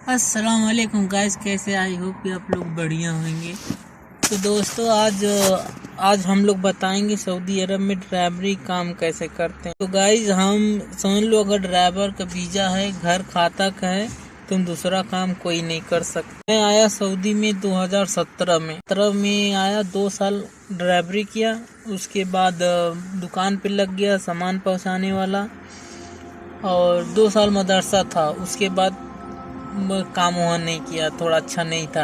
अस्सलाम वालेकुम गाइस, कैसे? आई होप कि आप लोग बढ़िया होंगे। तो दोस्तों आज हम लोग बताएंगे सऊदी अरब में ड्राइवरी काम कैसे करते हैं। तो गाइस हम समझ लो, अगर ड्राइवर का वीज़ा है, घर खाता का है, तुम दूसरा काम कोई नहीं कर सकते। मैं आया सऊदी में 2017 में आया, 2 साल ड्राइवरी किया। उसके बाद दुकान पे लग गया सामान पहुंचाने वाला, और 2 साल मदरसा था। उसके बाद काम वहाँ नहीं किया, थोड़ा अच्छा नहीं था।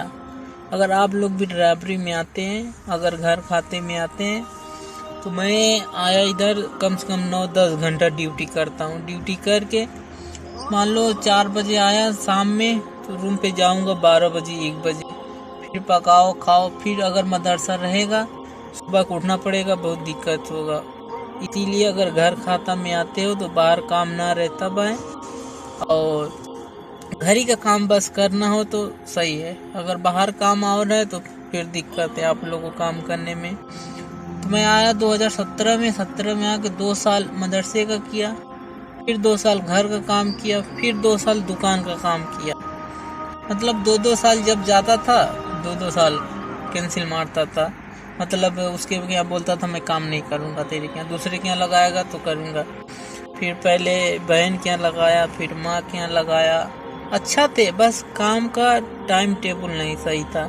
अगर आप लोग भी ड्राइवरी में आते हैं, अगर घर खाते में आते हैं, तो मैं आया इधर कम से कम 9-10 घंटा ड्यूटी करता हूँ। ड्यूटी करके मान लो 4 बजे आया शाम में, तो रूम पे जाऊँगा 12 बजे 1 बजे। फिर पकाओ खाओ, फिर अगर मदरसा रहेगा सुबह को उठना पड़ेगा, बहुत दिक्कत होगा। इसीलिए अगर घर खाता में आते हो तो बाहर काम ना रहता है, और घर ही का काम बस करना हो तो सही है। अगर बाहर काम आ रहा है तो फिर दिक्कत है आप लोगों को काम करने में। तो मैं आया 2017 में। 17 में आके 2 साल मदरसे का किया, फिर 2 साल घर का काम किया, फिर 2 साल दुकान का काम किया। मतलब 2-2 साल जब जाता था, 2-2 साल कैंसिल मारता था। मतलब उसके क्या बोलता था, मैं काम नहीं करूँगा तेरे के यहाँ, दूसरे के यहाँ लगाएगा तो करूँगा। फिर पहले बहन के यहाँ लगाया, फिर माँ के यहाँ लगाया। अच्छा थे, बस काम का टाइम टेबल नहीं सही था।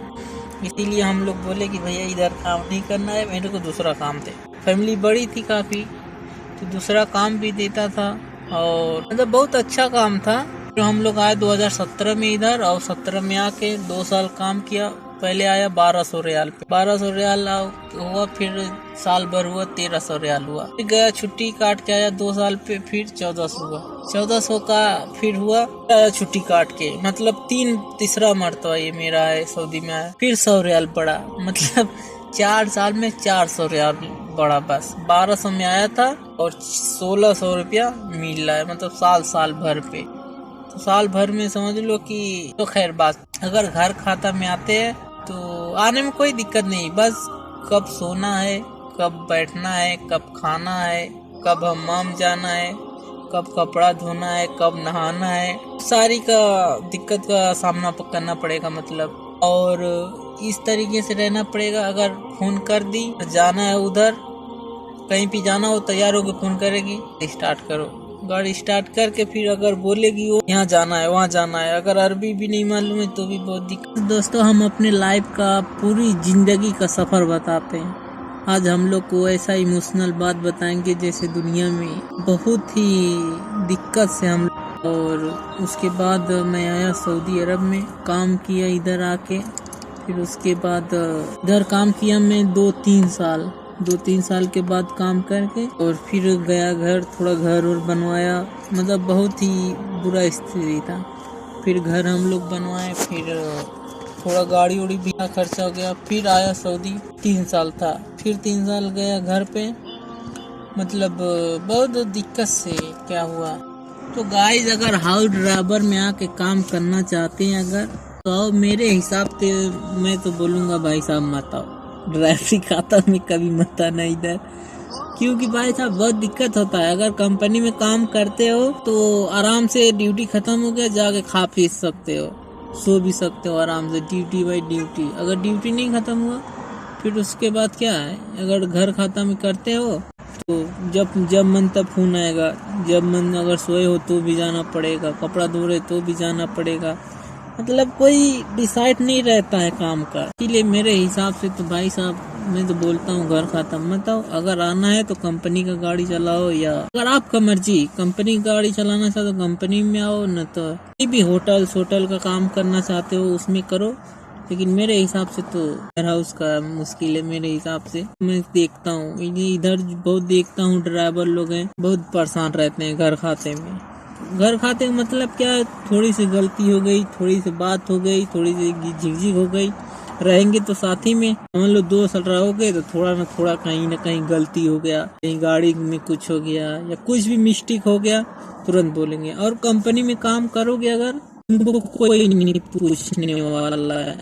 इसीलिए हम लोग बोले कि भैया इधर काम नहीं करना है, मेरे को दूसरा काम दे। फैमिली बड़ी थी काफ़ी, तो दूसरा काम भी देता था, और मतलब बहुत अच्छा काम था। तो हम लोग आए 2017 में इधर, और 17 में आके 2 साल काम किया। पहले आया 1200 रियाल पे, 1200 रियाल हुआ, फिर साल भर हुआ 1300 रियाल हुआ। फिर गया छुट्टी काट के आया 2 साल पे, फिर 1400 हुआ। 1400 का फिर हुआ छुट्टी काट के, मतलब तीसरा मरतबा ये मेरा है सऊदी में आया। फिर 100 रियाल बढ़ा, मतलब 4 साल में 400 रियाल बढ़ा। बस 1200 में आया था और 1600 रुपया मिल रहा है, मतलब साल भर पे। तो साल भर में समझ लो कि, तो खैर बात, अगर घर खाता में आते हैं तो आने में कोई दिक्कत नहीं। बस कब सोना है, कब बैठना है, कब खाना है, कब हम्माम जाना है, कब कपड़ा धोना है, कब नहाना है, सारी का दिक्कत का सामना करना पड़ेगा मतलब। और इस तरीके से रहना पड़ेगा। अगर फोन कर दी जाना है उधर, कहीं भी जाना हो, तैयार होकर फोन करेगी, स्टार्ट करो गाड़ी। स्टार्ट करके फिर अगर बोलेगी वो यहाँ जाना है वहाँ जाना है, अगर अरबी भी नहीं मालूम है तो भी बहुत दिक्कत। दोस्तों हम अपने लाइफ का, पूरी जिंदगी का सफर बताते हैं। आज हम लोग को ऐसा इमोशनल बात बताएंगे जैसे दुनिया में बहुत ही दिक्कत से हम। और उसके बाद मैं आया सऊदी अरब में, काम किया इधर आके। फिर उसके बाद इधर काम किया मैं 2-3 साल के बाद काम करके, और फिर गया घर, थोड़ा घर और बनवाया। मतलब बहुत ही बुरा स्थिति था। फिर घर हम लोग बनवाए, फिर थोड़ा गाड़ी उड़ी भी खर्चा हो गया। फिर आया सऊदी, 3 साल था, फिर 3 साल गया घर पे। मतलब बहुत दिक्कत से क्या हुआ। तो गाइस अगर हाउस ड्राइवर में आके काम करना चाहते हैं अगर, तो मेरे हिसाब से मैं तो बोलूँगा भाई साहब मत आओ, ड्राइवरी खाता में कभी मत आना इधर। क्योंकि भाई साहब बहुत दिक्कत होता है। अगर कंपनी में काम करते हो तो आराम से ड्यूटी खत्म हो गया, जाके खा पी सकते हो, सो भी सकते हो आराम से, ड्यूटी बाई ड्यूटी। अगर ड्यूटी नहीं खत्म हुआ फिर उसके बाद क्या है, अगर घर खाता में करते हो तो जब मन तब फोन आएगा, जब मन, अगर सोए हो तो भी जाना पड़ेगा, कपड़ा धो रहे तो भी जाना पड़ेगा। मतलब कोई डिसाइड नहीं रहता है काम का। इसलिए मेरे हिसाब से तो भाई साहब मैं तो बोलता हूँ घर खाता मत आओ। अगर आना है तो कंपनी का गाड़ी चलाओ, या अगर आपका मर्जी कंपनी की गाड़ी चलाना चाहते हो कंपनी में आओ, न तो कोई भी होटल का काम करना चाहते हो उसमें करो। लेकिन मेरे हिसाब से तो वेयर हाउस का मुश्किल है। मेरे हिसाब से मैं देखता हूँ इधर बहुत देखता हूँ, ड्राइवर लोग हैं बहुत परेशान रहते हैं घर खाते में। घर खाते का मतलब क्या है, थोड़ी सी गलती हो गई, थोड़ी सी बात हो गई, थोड़ी सी झिकझिक हो गई, रहेंगे तो साथ ही में। मान लो 2 साल रहोगे तो थोड़ा ना कहीं गलती हो गया, कहीं गाड़ी में कुछ हो गया या कुछ भी मिस्टेक हो गया, तुरंत बोलेंगे। और कंपनी में काम करोगे अगर, तुमको कोई नहीं पूछने वाला है।